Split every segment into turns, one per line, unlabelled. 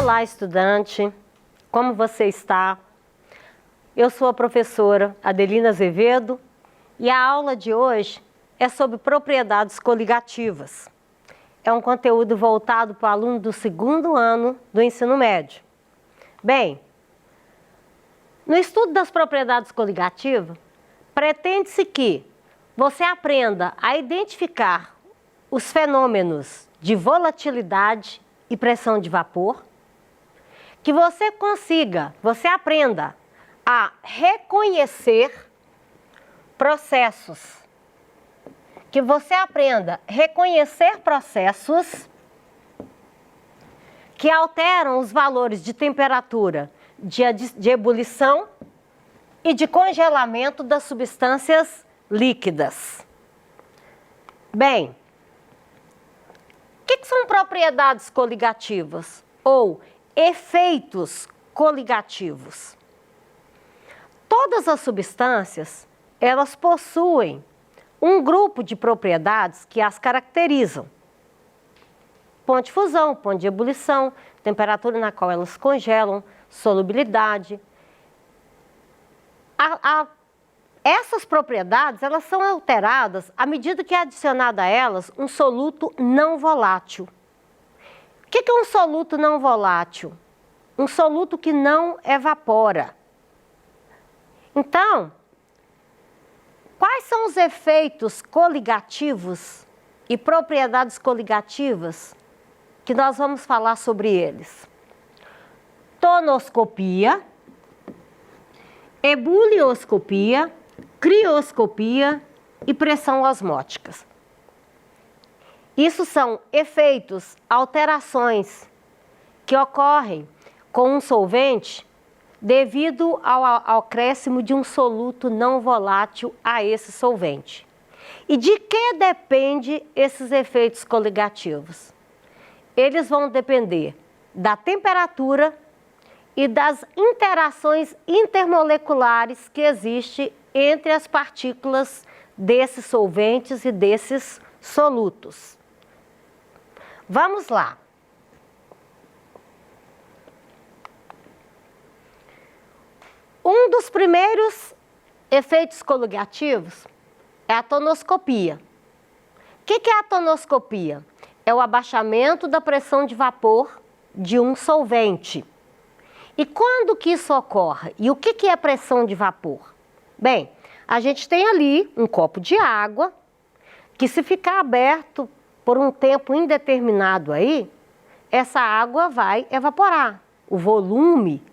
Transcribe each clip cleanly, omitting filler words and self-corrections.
Olá, estudante! Como você está? Eu sou a professora Adelina Azevedo e a aula de hoje é sobre propriedades coligativas. É um conteúdo voltado para o aluno do segundo ano do ensino médio. Bem, no estudo das propriedades coligativas, pretende-se que você aprenda a identificar os fenômenos de volatilidade e pressão de vapor, que você aprenda a reconhecer processos, que você aprenda a reconhecer processos que alteram os valores de temperatura de ebulição e de congelamento das substâncias líquidas. Bem, o que são propriedades coligativas ou efeitos coligativos? Todas as substâncias, elas possuem um grupo de propriedades que as caracterizam. Ponto de fusão, ponto de ebulição, temperatura na qual elas congelam, solubilidade. Essas propriedades, elas são alteradas à medida que é adicionado a elas um soluto não volátil. O que é um soluto não volátil? Um soluto que não evapora. Então, quais são os efeitos coligativos e propriedades coligativas que nós vamos falar sobre eles? Tonoscopia, ebulioscopia, crioscopia e pressão osmóticas. Isso são efeitos, alterações que ocorrem com um solvente devido ao acréscimo de um soluto não volátil a esse solvente. E de que depende esses efeitos coligativos? Eles vão depender da temperatura e das interações intermoleculares que existem entre as partículas desses solventes e desses solutos. Vamos lá. Um dos primeiros efeitos coligativos é a tonoscopia. O que é a tonoscopia? É o abaixamento da pressão de vapor de um solvente. E quando que isso ocorre? E o que é pressão de vapor? Bem, a gente tem ali um copo de água que, se ficar aberto por um tempo indeterminado aí, essa água vai evaporar. O volume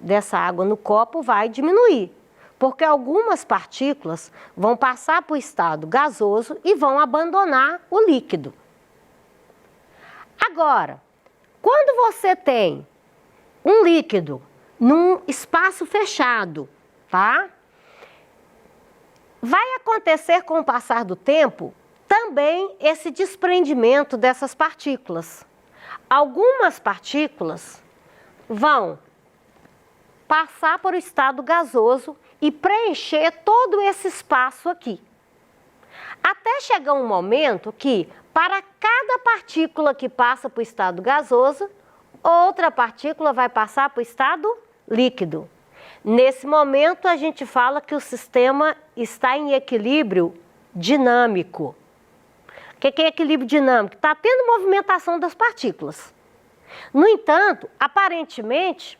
dessa água no copo vai diminuir, porque algumas partículas vão passar para o estado gasoso e vão abandonar o líquido. Agora, quando você tem um líquido num espaço fechado, tá? Vai acontecer com o passar do tempo também esse desprendimento dessas partículas. Algumas partículas vão passar para o estado gasoso e preencher todo esse espaço aqui. Até chegar um momento que, para cada partícula que passa para o estado gasoso, outra partícula vai passar para o estado líquido. Nesse momento, a gente fala que o sistema está em equilíbrio dinâmico. O que é equilíbrio dinâmico? Está tendo movimentação das partículas. No entanto, aparentemente,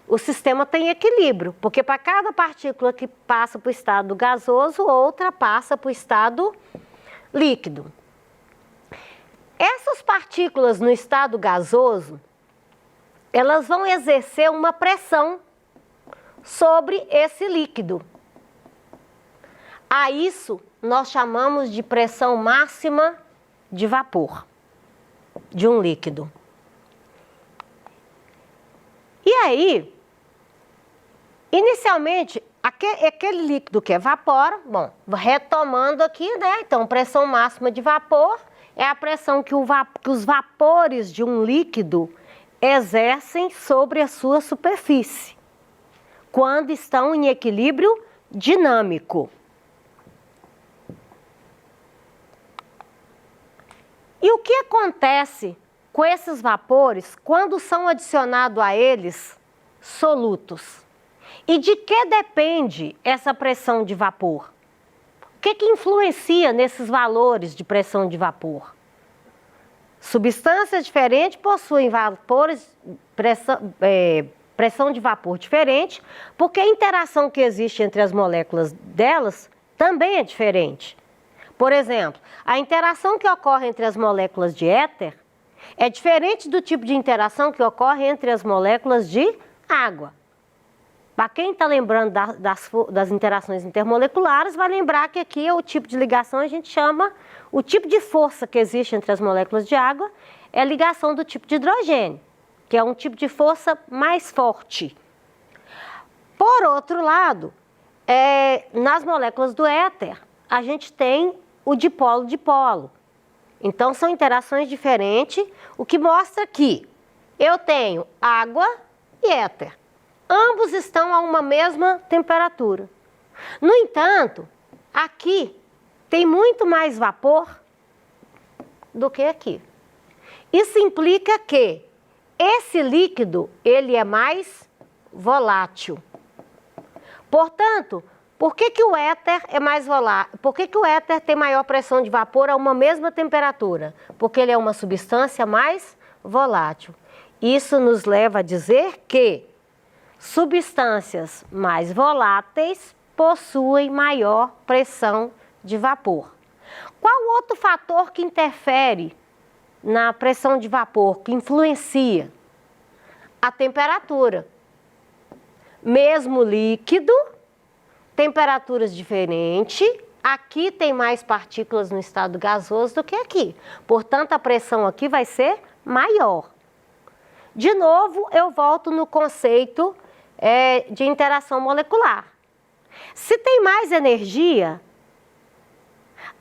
o sistema tem equilíbrio, porque para cada partícula que passa para o estado gasoso, outra passa para o estado líquido. Essas partículas no estado gasoso, elas vão exercer uma pressão sobre esse líquido. A isso nós chamamos de pressão máxima de vapor de um líquido. E aí, inicialmente, aquele líquido que evapora, bom, retomando aqui, né? Então, pressão máxima de vapor é a pressão que os vapores de um líquido exercem sobre a sua superfície, quando estão em equilíbrio dinâmico. E o que acontece com esses vapores quando são adicionados a eles solutos. E de que depende essa pressão de vapor? O que influencia nesses valores de pressão de vapor? Substâncias diferentes possuem vapores, pressão de vapor diferente, porque a interação que existe entre as moléculas delas também é diferente. Por exemplo, a interação que ocorre entre as moléculas de éter é diferente do tipo de interação que ocorre entre as moléculas de água. Para quem está lembrando das interações intermoleculares, vai lembrar que aqui é o tipo de ligação, a gente chama, o tipo de força que existe entre as moléculas de água é a ligação do tipo de hidrogênio, que é um tipo de força mais forte. Por outro lado, nas moléculas do éter, a gente tem o dipolo-dipolo. Então, são interações diferentes, o que mostra que eu tenho água e éter. Ambos estão a uma mesma temperatura. No entanto, aqui tem muito mais vapor do que aqui. Isso implica que esse líquido, ele é mais volátil. Portanto, por que o éter é mais volátil? Por que o éter tem maior pressão de vapor a uma mesma temperatura? Porque ele é uma substância mais volátil. Isso nos leva a dizer que substâncias mais voláteis possuem maior pressão de vapor. Qual outro fator que interfere na pressão de vapor, que influencia? A temperatura. Mesmo líquido, temperaturas diferentes, aqui tem mais partículas no estado gasoso do que aqui. Portanto, a pressão aqui vai ser maior. De novo, eu volto no conceito de interação molecular. Se tem mais energia,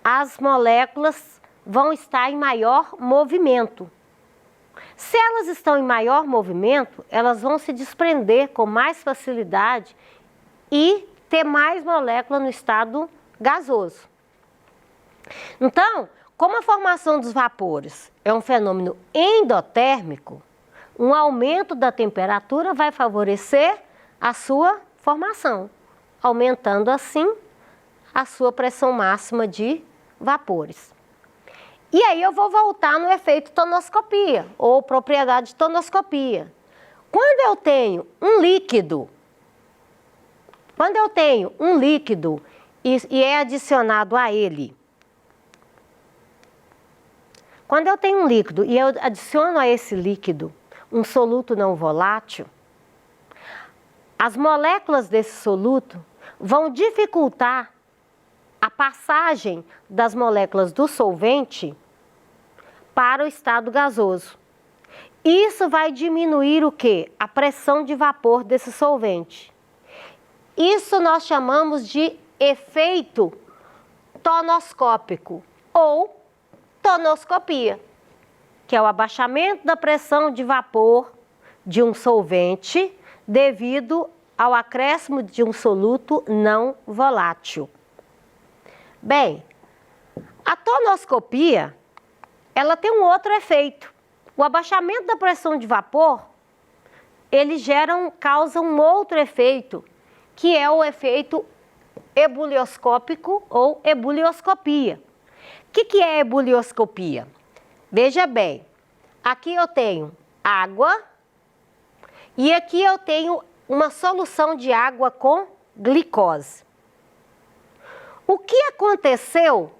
as moléculas vão estar em maior movimento. Se elas estão em maior movimento, elas vão se desprender com mais facilidade e ter mais molécula no estado gasoso. Então, como a formação dos vapores é um fenômeno endotérmico, um aumento da temperatura vai favorecer a sua formação, aumentando assim a sua pressão máxima de vapores. E aí eu vou voltar no efeito tonoscopia, ou propriedade de tonoscopia. Quando eu tenho um líquido, e é adicionado a ele, quando eu tenho um líquido e eu adiciono a esse líquido um soluto não volátil, as moléculas desse soluto vão dificultar a passagem das moléculas do solvente para o estado gasoso. Isso vai diminuir o quê? A pressão de vapor desse solvente. Isso nós chamamos de efeito tonoscópico ou tonoscopia, que é o abaixamento da pressão de vapor de um solvente devido ao acréscimo de um soluto não volátil. Bem, a tonoscopia, ela tem um outro efeito. O abaixamento da pressão de vapor, ele causa um outro efeito, que é o efeito ebulioscópico ou ebulioscopia. O que é ebulioscopia? Veja bem, aqui eu tenho água e aqui eu tenho uma solução de água com glicose. O que aconteceu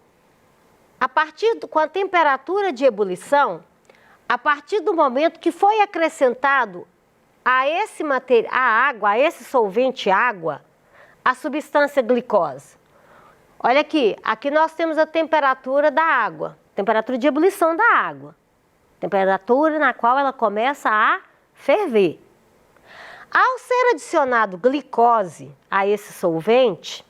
com a temperatura de ebulição, a partir do momento que foi acrescentado a esse solvente água, a substância glicose? Olha aqui nós temos a temperatura da água, temperatura de ebulição da água, temperatura na qual ela começa a ferver. Ao ser adicionado glicose a esse solvente,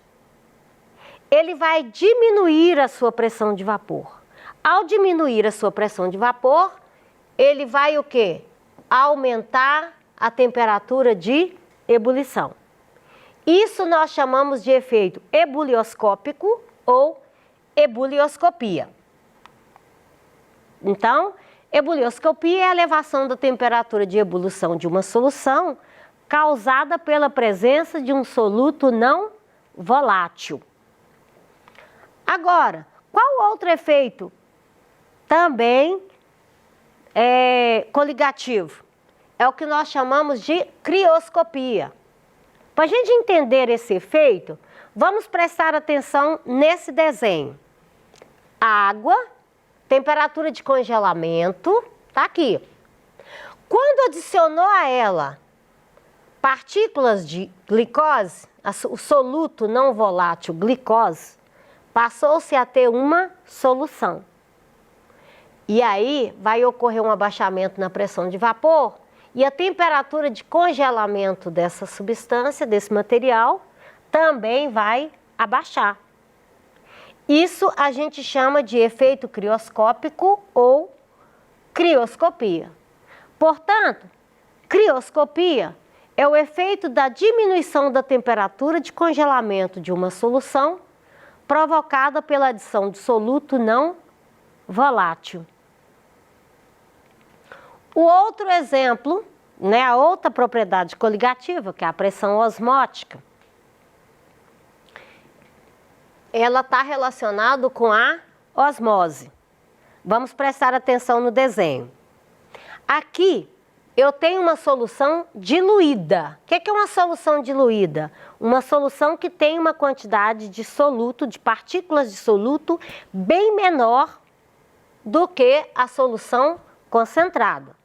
ele vai diminuir a sua pressão de vapor. Ao diminuir a sua pressão de vapor, ele vai o quê? Aumentar a temperatura de ebulição. Isso nós chamamos de efeito ebulioscópico ou ebulioscopia. Então, Ebulioscopia é a elevação da temperatura de ebulição de uma solução causada pela presença de um soluto não volátil. Agora, qual outro efeito também coligativo? É o que nós chamamos de crioscopia. Para a gente entender esse efeito, vamos prestar atenção nesse desenho. Água, temperatura de congelamento, tá aqui. Quando adicionou a ela partículas de glicose, o soluto não volátil glicose, passou-se a ter uma solução. E aí vai ocorrer um abaixamento na pressão de vapor e a temperatura de congelamento dessa substância, desse material, também vai abaixar. Isso a gente chama de efeito crioscópico ou crioscopia. Portanto, crioscopia é o efeito da diminuição da temperatura de congelamento de uma solução provocada pela adição de soluto não volátil. O outro exemplo, a outra propriedade coligativa, que é a pressão osmótica, ela está relacionada com a osmose. Vamos prestar atenção no desenho. Aqui eu tenho uma solução diluída. O que é uma solução diluída? Uma solução que tem uma quantidade de soluto, de partículas de soluto, bem menor do que a solução concentrada.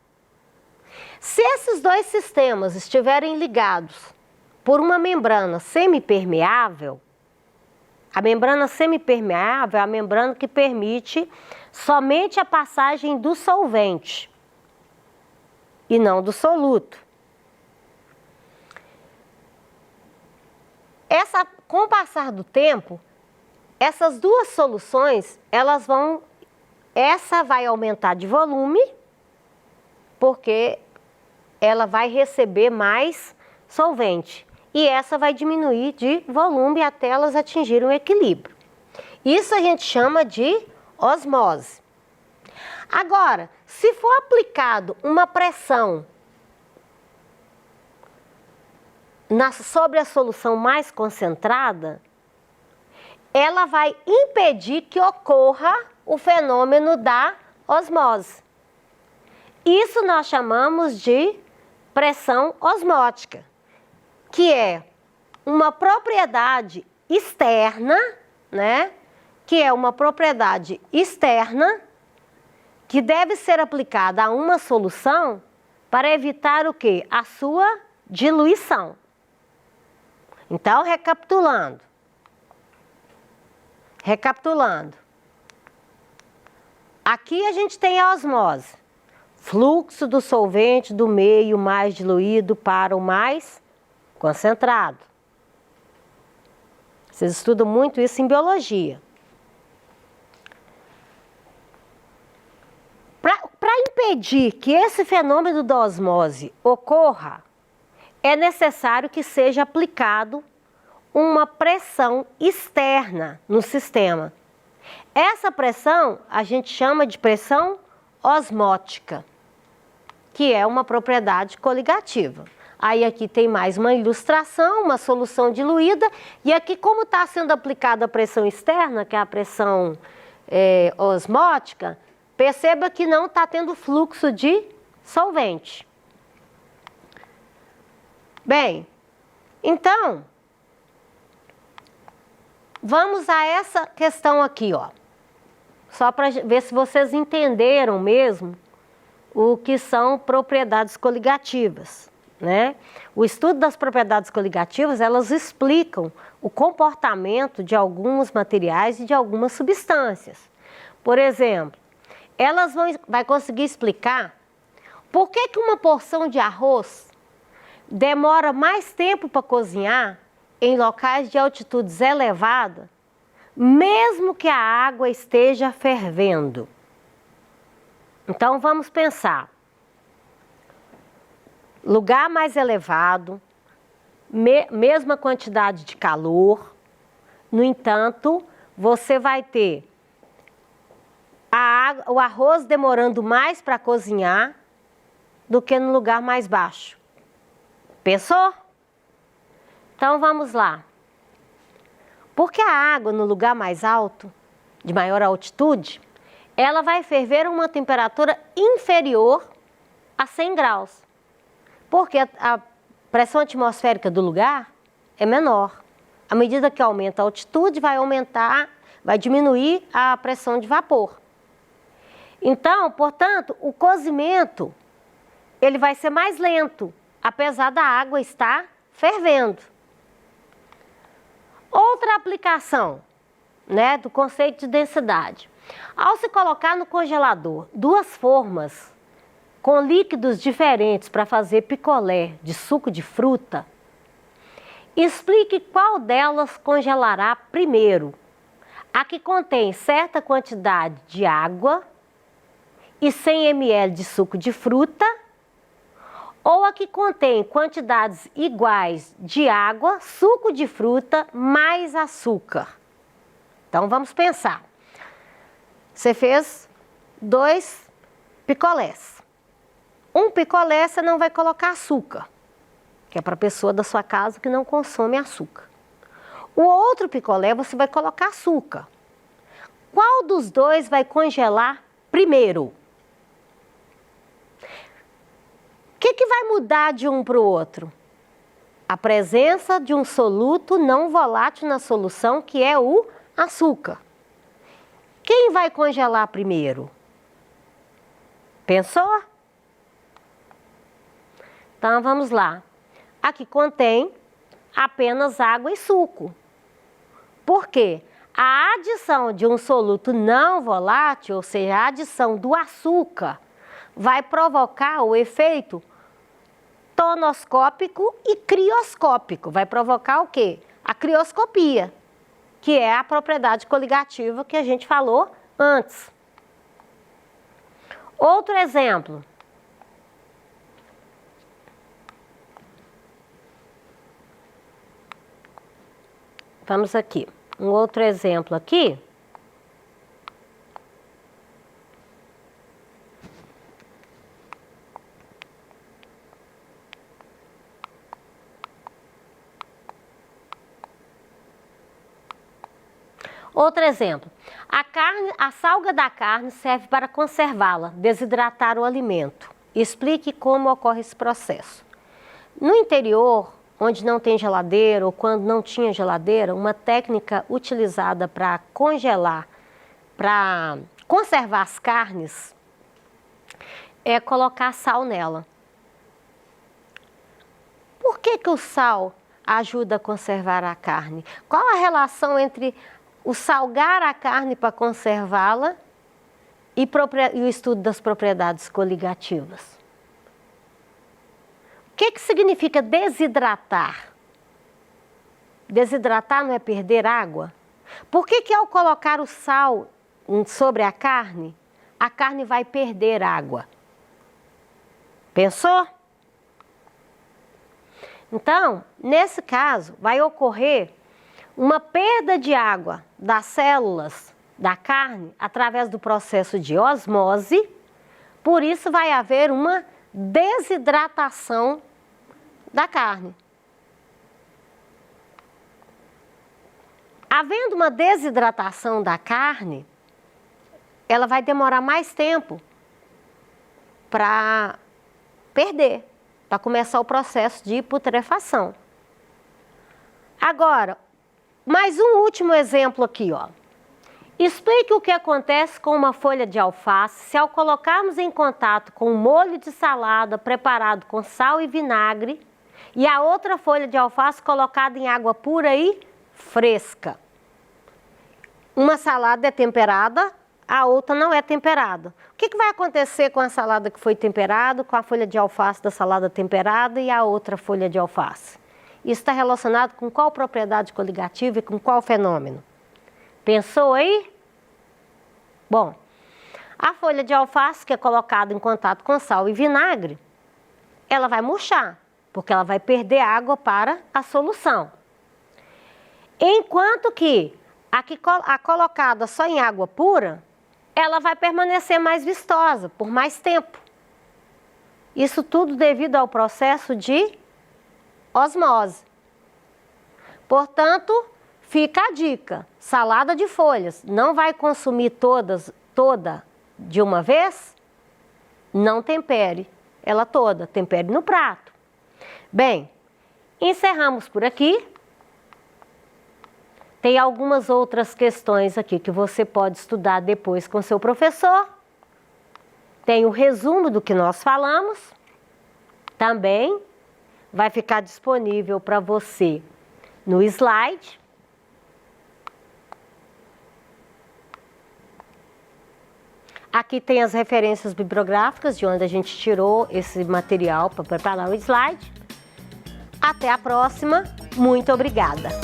Se esses dois sistemas estiverem ligados por uma membrana semipermeável, a membrana semipermeável é a membrana que permite somente a passagem do solvente e não do soluto. Com o passar do tempo, essas duas soluções, essa vai aumentar de volume, porque ela vai receber mais solvente. E essa vai diminuir de volume até elas atingirem o equilíbrio. Isso a gente chama de osmose. Agora, se for aplicado uma pressão sobre a solução mais concentrada, ela vai impedir que ocorra o fenômeno da osmose. Isso nós chamamos de pressão osmótica, que é uma propriedade externa, que é uma propriedade externa que deve ser aplicada a uma solução para evitar o quê? A sua diluição. Então, recapitulando. Aqui a gente tem a osmose. Fluxo do solvente do meio mais diluído para o mais concentrado. Vocês estudam muito isso em biologia. Para impedir que esse fenômeno da osmose ocorra, é necessário que seja aplicado uma pressão externa no sistema. Essa pressão a gente chama de pressão osmótica, que é uma propriedade coligativa. Aí aqui tem mais uma ilustração, uma solução diluída, e aqui como está sendo aplicada a pressão externa, que é a pressão osmótica, perceba que não está tendo fluxo de solvente. Bem, então, vamos a essa questão aqui, ó. Só para ver se vocês entenderam mesmo o que são propriedades coligativas, O estudo das propriedades coligativas, elas explicam o comportamento de alguns materiais e de algumas substâncias. Por exemplo, elas vai conseguir explicar por que uma porção de arroz demora mais tempo para cozinhar em locais de altitudes elevadas, mesmo que a água esteja fervendo. Então vamos pensar. Lugar mais elevado, mesma quantidade de calor, no entanto, você vai ter o arroz demorando mais para cozinhar do que no lugar mais baixo. Pensou? Então vamos lá. Porque a água no lugar mais alto, de maior altitude, ela vai ferver a uma temperatura inferior a 100 graus. Porque a pressão atmosférica do lugar é menor. À medida que aumenta a altitude, vai diminuir a pressão de vapor. Então, portanto, o cozimento ele vai ser mais lento, apesar da água estar fervendo. Outra aplicação, né, do conceito de densidade. Ao se colocar no congelador duas formas com líquidos diferentes para fazer picolé de suco de fruta, explique qual delas congelará primeiro. A que contém certa quantidade de água e 100 ml de suco de fruta, ou a que contém quantidades iguais de água, suco de fruta, mais açúcar. Então vamos pensar. Você fez 2 picolés. Um picolé você não vai colocar açúcar, que é para a pessoa da sua casa que não consome açúcar. O outro picolé você vai colocar açúcar. Qual dos dois vai congelar primeiro? O que vai mudar de um para o outro? A presença de um soluto não volátil na solução, que é o açúcar. Quem vai congelar primeiro? Pensou? Então vamos lá. Aqui contém apenas água e suco. Por quê? A adição de um soluto não volátil, ou seja, a adição do açúcar, vai provocar o efeito tonoscópico e crioscópico. Vai provocar o quê? A crioscopia, que é a propriedade coligativa que a gente falou antes. Outro exemplo. Vamos aqui. Um outro exemplo aqui. Outro exemplo. A salga da carne serve para conservá-la, desidratar o alimento. Explique como ocorre esse processo. No interior, onde não tem geladeira ou quando não tinha geladeira, uma técnica utilizada para congelar, para conservar as carnes, é colocar sal nela. Por que o sal ajuda a conservar a carne? Qual a relação entre o salgar a carne para conservá-la e o estudo das propriedades coligativas? O que significa desidratar? Desidratar não é perder água? Por que ao colocar o sal sobre a carne vai perder água? Pensou? Então, nesse caso, vai ocorrer uma perda de água das células da carne através do processo de osmose, por isso vai haver uma desidratação da carne. Havendo uma desidratação da carne, ela vai demorar mais tempo para perder, para começar o processo de putrefação. Agora, mais um último exemplo aqui, ó. Explique o que acontece com uma folha de alface se ao colocarmos em contato com um molho de salada preparado com sal e vinagre e a outra folha de alface colocada em água pura e fresca. Uma salada é temperada, a outra não é temperada. O que vai acontecer com a salada que foi temperada, com a folha de alface da salada temperada e a outra folha de alface? Isso está relacionado com qual propriedade coligativa e com qual fenômeno? Pensou aí? Bom, a folha de alface que é colocada em contato com sal e vinagre, ela vai murchar, porque ela vai perder água para a solução. Enquanto que a colocada só em água pura, ela vai permanecer mais vistosa por mais tempo. Isso tudo devido ao processo de osmose. Portanto, fica a dica, salada de folhas, não vai consumir toda de uma vez? Não tempere ela toda, tempere no prato. Bem, encerramos por aqui. Tem algumas outras questões aqui que você pode estudar depois com seu professor. Tem o resumo do que nós falamos. Também vai ficar disponível para você no slide. Aqui tem as referências bibliográficas de onde a gente tirou esse material para preparar o slide. Até a próxima. Muito obrigada.